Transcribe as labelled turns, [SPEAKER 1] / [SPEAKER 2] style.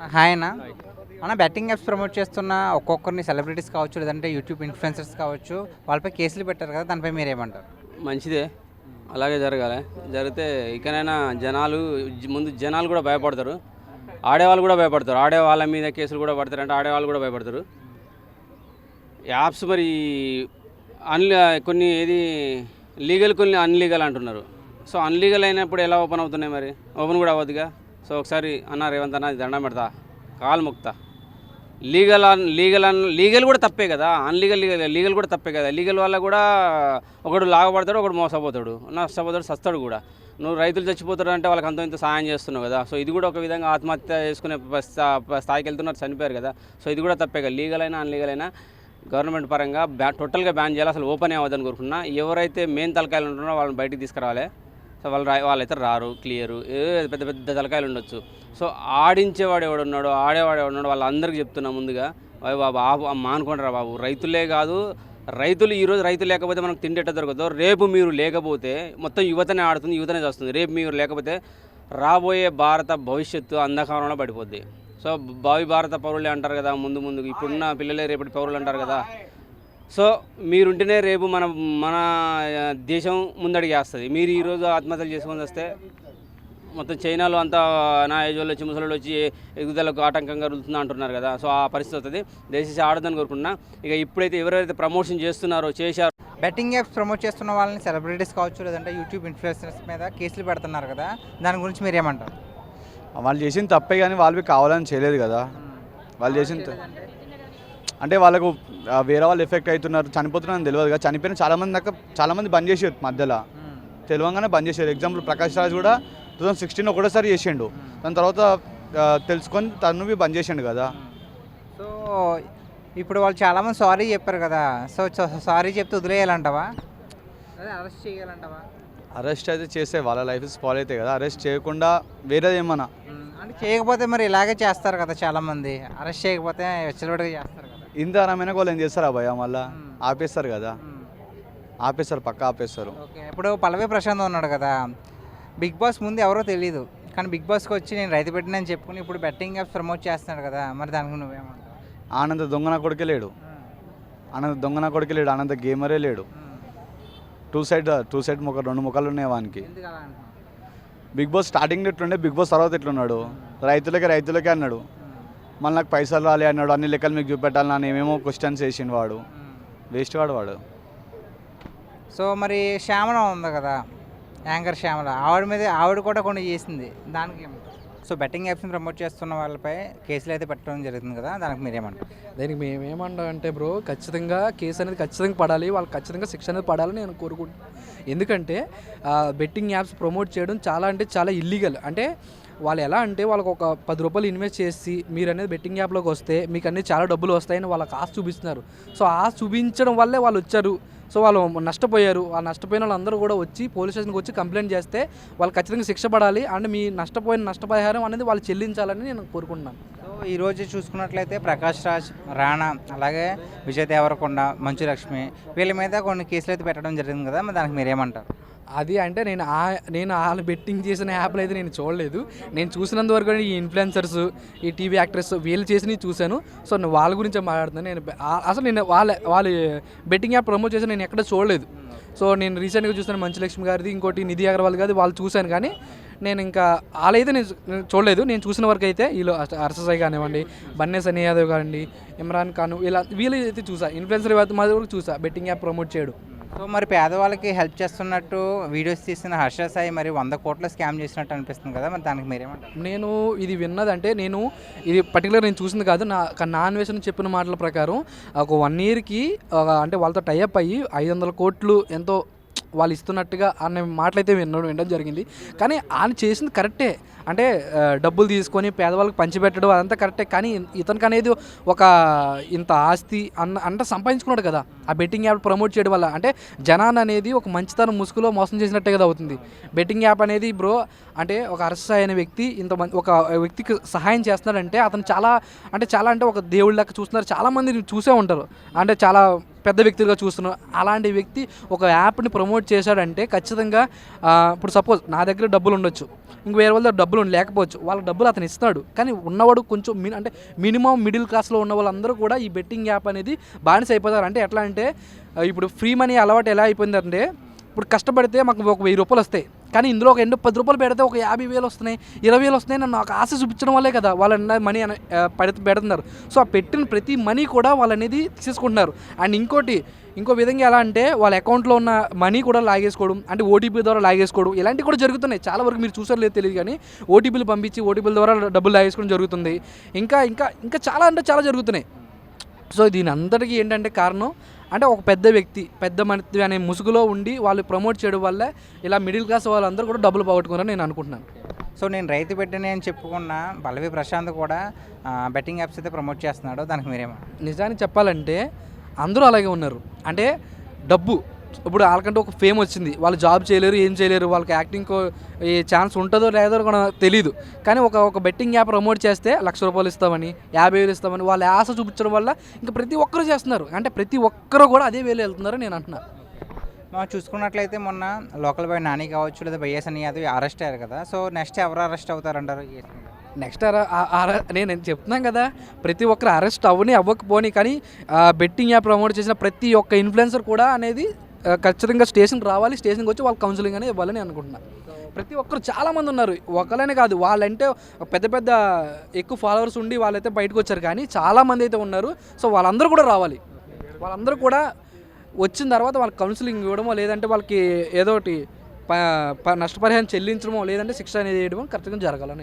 [SPEAKER 1] Hi అన్న. అన్న betting apps promote చేస్తున్న ఒక్కొక్కరిని సెలబ్రిటీస్ కావచ్చు లేదంటే యూట్యూబ్ ఇన్ఫ్లుయెన్సర్స్ కావచ్చు వాళ్ళపై కేసులు పెట్టారు కదా దానిపై మీరేమంటారు?
[SPEAKER 2] మంచిదే, అలాగే జరగాలి. జరిగితే ఇకనైనా జనాలు ముందు జనాలు కూడా భయపడతారు, ఆడేవాళ్ళు కూడా భయపడతారు. ఆడేవాళ్ళ మీద కేసులు కూడా పడతారు అంటే ఆడేవాళ్ళు కూడా భయపడతారు. యాప్స్ మరి కొన్ని ఏది లీగల్ కొన్ని అన్లీగల్ అంటున్నారు. సో అన్లీగల్ అయినప్పుడు ఎలా ఓపెన్ అవుతున్నాయి? మరి ఓపెన్ కూడా అవ్వదుగా. సో ఒకసారి అన్న రేవంత్ అన్న దండం పెడతా, కాలు మొక్తా. లీగల్ కూడా తప్పే కదా, లీగల్ కూడా తప్పే కదా. లీగల్ వల్ల కూడా ఒకడు లాగపడతాడు, ఒకడు మోసపోతాడు, నష్టపోతాడు, సస్తాడు కూడా. నువ్వు రైతులు చచ్చిపోతాడు అంటే వాళ్ళకి అంత ఇంత సాయం చేస్తున్నావు కదా. సో ఇది కూడా ఒక విధంగా ఆత్మహత్య చేసుకునే స్థాయికి వెళ్తున్నారు, చనిపోయారు కదా. సో ఇది కూడా తప్పే కదా. లీగల్ అయినా అన్లీగల్ అయినా గవర్నమెంట్ పరంగా టోటల్గా బ్యాన్ చేయాలి, అసలు ఓపెన్ అవ్వదని కోరుకున్నా. ఎవరైతే మెయిన్ తలకాయలు ఉంటున్నారో వాళ్ళని బయటికి తీసుకురావాలి. సో వాళ్ళైతే రారు, క్లియరు. పెద్ద పెద్ద తలకాయలు ఉండొచ్చు. సో ఆడించేవాడు ఎవడున్నాడో ఆడేవాడు ఎవడున్నాడో వాళ్ళందరికీ చెప్తున్నా ముందుగా, బాబు మానుకుంటారా బాబు. రైతులే కాదు, ఈరోజు రైతులు లేకపోతే మనకు తిండేట దొరకదు. రేపు మీరు లేకపోతే మొత్తం యువతనే ఆడుతుంది, యువతనే చేస్తుంది. రేపు మీరు లేకపోతే రాబోయే భారత భవిష్యత్తు అంధకారంలో పడిపోద్ది. సో భావి భారత పౌరులే అంటారు కదా, ముందు ఇప్పుడున్న పిల్లలే రేపటి పౌరులు అంటారు కదా. సో మీరుంటేనే రేపు మన దేశం ముందడికి వేస్తుంది. మీరు ఈరోజు ఆత్మహత్యలు చేసుకొని వస్తే మొత్తం చైనాలో అంతా నా ఏజ్ వాళ్ళు వచ్చి ముసలు వచ్చి ఎదుగుదలకు ఆటంకంగా రులుతుందా అంటున్నారు కదా. సో ఆ పరిస్థితి వస్తుంది. దయచేసి ఆడదని కోరుకుంటున్నా. ఇక ఇప్పుడైతే ఎవరైతే ప్రమోషన్ చేశారో
[SPEAKER 1] బెట్టింగ్ యాప్స్ ప్రమోట్ చేస్తున్న వాళ్ళని సెలబ్రిటీస్ కావచ్చు లేదంటే యూట్యూబ్ ఇన్ఫ్లుయెన్సర్స్ మీద కేసులు పెడుతున్నారు కదా, దాని గురించి మీరు ఏమంటారు?
[SPEAKER 3] వాళ్ళు చేసిన తప్పే కానీ వాళ్ళు కావాలని చేయలేదు కదా. వాళ్ళు చేసిన అంటే వాళ్ళకు వేరే వాళ్ళు ఎఫెక్ట్ అవుతున్నారు, చనిపోతున్నారని తెలియదు కదా. చనిపోయిన చాలామంది బంద్ చేసారు మధ్యలో, తెలియగానే బంద్ చేశారు. ఎగ్జాంపుల్ ప్రకాష్ రాజ్ కూడా 2016 ఒకటేసారి చేసిండు, దాని తర్వాత తెలుసుకొని తను బంద్ చేసిండు కదా.
[SPEAKER 1] సో ఇప్పుడు వాళ్ళు చాలామంది సారీ చెప్పారు కదా. సో సారీ చెప్తే వదిలేయాలంటావా, అదే అరెస్ట్ చేయాలంటావా?
[SPEAKER 3] అరెస్ట్ అయితే చేస్తే వాళ్ళ లైఫ్ స్పాయిల్ అవుతాయి కదా. అరెస్ట్ చేయకుండా వేరేది ఏమన్నా
[SPEAKER 1] అంటే చేయకపోతే మరి ఇలాగే చేస్తారు కదా చాలామంది. అరెస్ట్ చేయకపోతే వెచ్చలబడిగా చేస్తారు కదా.
[SPEAKER 3] ఇంత రమైన వాళ్ళు ఏం చేస్తారా భయ, మళ్ళీ ఆపేస్తారు కదా. ఆపేస్తారు, పక్కా ఆపేస్తారు.
[SPEAKER 1] ఓకే, ఇప్పుడు పల్లవి ప్రశాంత్ ఉన్నాడు కదా, బిగ్ బాస్ ముందు ఎవరో తెలియదు కానీ బిగ్ బాస్కి వచ్చి నేను రైతు పెట్టినని చెప్పుకుని ఇప్పుడు బెట్టింగ్ యాప్స్ ప్రమోట్ చేస్తున్నాడు కదా, మరి దానికి నువ్వేమంటావు?
[SPEAKER 3] ఆనంద్ దొంగన కొడుకే లేడు, ఆనంద్ గేమరే లేడు. టూ సైడ్ రెండు ముఖాలు ఉన్నాయి వానికి. బిగ్ బాస్ స్టార్టింగ్ ఎట్లుండే, బిగ్ బాస్ తర్వాత ఎట్లున్నాడు? రైతులకే అన్నాడు, మళ్ళీ నాకు పైసలు రాలే అన్నాడు, అన్ని లెక్కలు మీకు చూపెట్టాలి అని ఏమేమో క్వశ్చన్స్ వేసిండు. వాడు వేస్ట్ వాడు.
[SPEAKER 1] సో మరి శ్యామల ఉంది కదా, యాంకర్ శ్యామల, ఆవిడ కూడా కొన్ని చేసింది, దానికి ఏమంటారు? సో బెట్టింగ్ యాప్స్ని ప్రమోట్ చేస్తున్న వాళ్ళపై కేసులు అయితే పెట్టడం జరుగుతుంది కదా, దానికి మీరేమంటారు?
[SPEAKER 4] దానికి మేమేమంటాం అంటే బ్రో, ఖచ్చితంగా కేసు అనేది ఖచ్చితంగా పడాలి, వాళ్ళకి ఖచ్చితంగా శిక్ష అనేది పడాలని నేను కోరుకుంటున్నాను. ఎందుకంటే బెట్టింగ్ యాప్స్ ప్రమోట్ చేయడం చాలా అంటే చాలా ఇల్లీగల్. అంటే వాళ్ళు ఎలా అంటే వాళ్ళకి ఒక 10 రూపాయలు ఇన్వెస్ట్ చేసి మీరు అనేది బెట్టింగ్ యాప్లోకి వస్తే మీకు అనేది చాలా డబ్బులు వస్తాయని వాళ్ళకి ఆశ చూపిస్తున్నారు. సో ఆశ చూపించడం వల్లే వాళ్ళు వచ్చారు. సో వాళ్ళు నష్టపోయారు. ఆ నష్టపోయిన వాళ్ళందరూ కూడా వచ్చి పోలీస్ స్టేషన్కి వచ్చి కంప్లైంట్ చేస్తే వాళ్ళు ఖచ్చితంగా శిక్ష పడాలి. అంటే మీ నష్టపోయిన నష్టపరిహారం అనేది వాళ్ళు చెల్లించాలని నేను కోరుకుంటున్నాను.
[SPEAKER 1] సో ఈరోజు చూసుకున్నట్లయితే ప్రకాష్ రాజ్, రాణా, అలాగే విజయ్ దేవరకొండ, మంచు లక్ష్మి వీళ్ళ మీద కొన్ని కేసులు అయితే పెట్టడం జరిగింది కదా, మరి దానికి మీరేమంటారు?
[SPEAKER 4] అది అంటే నేను వాళ్ళు బెట్టింగ్ చేసిన యాప్లు అయితే నేను చూడలేదు. నేను చూసినంత వరకు ఈ ఇన్ఫ్లుయెన్సర్స్, ఈ టీవీ యాక్టర్స్ వీళ్ళు చేసినవి చూశాను. సో నేను వాళ్ళ గురించే మాట్లాడుతున్నాను. నేను వాళ్ళు బెట్టింగ్ యాప్ ప్రమోట్ చేసి నేను ఎక్కడ చూడలేదు. సో నేను రీసెంట్గా చూసాను మంచు లక్ష్మి గారిది, ఇంకోటి నిధి అగర్వాల్ గారిది, వాళ్ళు చూశాను. కానీ నేను ఇంకా వాళ్ళైతే నేను చూడలేదు. నేను చూసిన వరకు అయితే వీళ్ళు హర్షసాయి కానివ్వండి, బన్నే సన్నీ యాదవ్ కానివ్వండి, ఇమ్రాన్ ఖాన్, వీళ్ళు అయితే చూసా. ఇన్ఫ్లుయెన్సర్ మాది కూడా చూసా బెట్టింగ్ యాప్ ప్రమోట్ చేయడం.
[SPEAKER 1] సో మరి పేదవాళ్ళకి హెల్ప్ చేస్తున్నట్టు వీడియోస్ తీసిన హర్ష సాయి మరి 100 కోట్ల స్కామ్ చేసినట్టు అనిపిస్తుంది కదా, మరి దానికి మీరేమంటారు?
[SPEAKER 4] నేను ఇది విన్నదంటే ఇది పర్టికులర్ నేను చూసింది కాదు. నా అన్వేషణ చెప్పిన మాటల ప్రకారం ఒక 1 ఇయర్కి అంటే వాళ్ళతో టైఅప్ అయ్యి 500 కోట్లు ఎంతో వాళ్ళు ఇస్తున్నట్టుగా అనే మాటలు అయితే వినడం జరిగింది. కానీ ఆయన చేసింది కరెక్టే. అంటే డబ్బులు తీసుకొని పేదవాళ్ళకి పంచిపెట్టడం అదంతా కరెక్టే. కానీ ఇతనికి అనేది ఒక ఇంత ఆస్తి అంటే సంపాదించుకున్నాడు కదా ఆ బెట్టింగ్ యాప్ ప్రమోట్ చేయడం వల్ల. అంటే జనాన్ని అనేది ఒక మంచితనం ముసుగులో మోసం చేసినట్టే కదా అవుతుంది. బెట్టింగ్ యాప్ అనేది బ్రో అంటే ఒక అరసాయి అనే వ్యక్తి ఒక వ్యక్తికి సహాయం చేస్తున్నాడంటే అతను చాలా అంటే ఒక దేవుళ్ళ లెక్క చూస్తున్నారు. చాలామంది చూసే ఉంటారు. అంటే చాలా పెద్ద వ్యక్తిగా చూస్తున్నాం. అలాంటి వ్యక్తి ఒక యాప్ని ప్రమోట్ చేశాడంటే ఖచ్చితంగా ఇప్పుడు సపోజ్ నా దగ్గర డబ్బులు ఉండొచ్చు, ఇంక వేరే వాళ్ళ దగ్గర డబ్బులు లేకపోవచ్చు, వాళ్ళ డబ్బులు అతను ఇస్తాడు. కానీ ఉన్నవాడు కొంచెం అంటే మినిమం మిడిల్ క్లాస్లో ఉన్న వాళ్ళందరూ కూడా ఈ బెట్టింగ్ యాప్ అనేది బానిస అయిపోతారు. అంటే ఎట్లా అంటే ఇప్పుడు ఫ్రీ మనీ అలవాటు ఎలా అయిపోయిందంటే, ఇప్పుడు కష్టపడితే మాకు ఒక 1000 రూపాయలు వస్తాయి, కానీ ఇందులో ఒక 10 రూపాయలు పెడితే ఒక 50,000 వస్తున్నాయి, 20,000 వస్తున్నాయి. నన్ను నాకు ఆశ చూపించడం వల్లే కదా వాళ్ళు మనీ పెడుతున్నారు. సో ఆ పెట్టిన ప్రతి మనీ కూడా వాళ్ళు అనేది తీసుకుంటున్నారు. అండ్ ఇంకో విధంగా ఎలా అంటే వాళ్ళ అకౌంట్లో ఉన్న మనీ కూడా లాగేసుకోవడం, అంటే ఓటీపీ ద్వారా లాగేసుకోవడం, ఇలాంటివి కూడా జరుగుతున్నాయి. చాలా వరకు మీరు చూసారో లేదు తెలియదు, కానీ ఓటీపీలు పంపించి ఓటీపీల ద్వారా డబ్బులు లాగేసుకోవడం జరుగుతుంది. ఇంకా ఇంకా ఇంకా చాలా అంటే చాలా జరుగుతున్నాయి. సో దీని అంతటికీ ఏంటంటే కారణం అంటే ఒక పెద్ద వ్యక్తి పెద్ద మనిషి అనే ముసుగులో ఉండి వాళ్ళు ప్రమోట్ చేయడం వల్ల ఇలా మిడిల్ క్లాస్ వాళ్ళందరూ కూడా డబ్బులు పోగొట్టుకున్నారని నేను అనుకుంటున్నాను.
[SPEAKER 1] సో నేను రైతు బిడ్డని అని చెప్పుకున్న పల్లవి ప్రశాంత్ కూడా బెట్టింగ్ యాప్స్ అయితే ప్రమోట్ చేస్తున్నాడు, దానికి మీరేమో?
[SPEAKER 4] నిజానికి చెప్పాలంటే అందరూ అలాగే ఉన్నారు. అంటే డబ్బు ఇప్పుడు వాళ్ళకంటే ఒక ఫేమ్ వచ్చింది, వాళ్ళు జాబ్ చేయలేరు, ఏం చేయలేరు, వాళ్ళకి యాక్టింగ్ ఈ ఛాన్స్ ఉంటుందో లేదో కూడా తెలియదు. కానీ ఒక బెట్టింగ్ యాప్ ప్రమోట్ చేస్తే 1,00,000 రూపాయలు ఇస్తామని, 50,000 ఇస్తామని వాళ్ళ ఆశ చూపించడం వల్ల ఇంకా ప్రతి ఒక్కరు చేస్తున్నారు. అంటే ప్రతి ఒక్కరు కూడా అదే వేలు వెళ్తున్నారని నేను అంటున్నాను.
[SPEAKER 1] మనం చూసుకున్నట్లయితే మొన్న లోకల్ బాయ్ నాని కావచ్చు లేదా వైఎస్ఎన్ యాదవ్ అరెస్ట్ అయ్యారు కదా, సో నెక్స్ట్ ఎవరు అరెస్ట్ అవుతారంటారు?
[SPEAKER 4] నెక్స్ట్ నేను చెప్తున్నాను కదా, ప్రతి ఒక్కరు అరెస్ట్ అవ్వకపోని, కానీ బెట్టింగ్ యాప్ ప్రమోట్ చేసిన ప్రతి ఒక్క ఇన్ఫ్లుయెన్సర్ కూడా అనేది ఖచ్చితంగా స్టేషన్కి రావాలి, స్టేషన్కి వచ్చి వాళ్ళకి కౌన్సిలింగ్ అనేది ఇవ్వాలని అనుకుంటున్నాను. ప్రతి ఒక్కరు చాలామంది ఉన్నారు, ఒకళ్ళనే కాదు, వాళ్ళంటే పెద్ద పెద్ద ఎక్కువ ఫాలోవర్స్ ఉండి వాళ్ళైతే బయటకు వచ్చారు, కానీ చాలామంది అయితే ఉన్నారు. సో వాళ్ళందరూ కూడా రావాలి, వాళ్ళందరూ కూడా వచ్చిన తర్వాత వాళ్ళకి కౌన్సిలింగ్ ఇవ్వడమో, లేదంటే వాళ్ళకి ఏదో ఒకటి నష్టపరిహారం చెల్లించడమో, లేదంటే శిక్ష అనేది వేయడమో ఖచ్చితంగా జరగాలని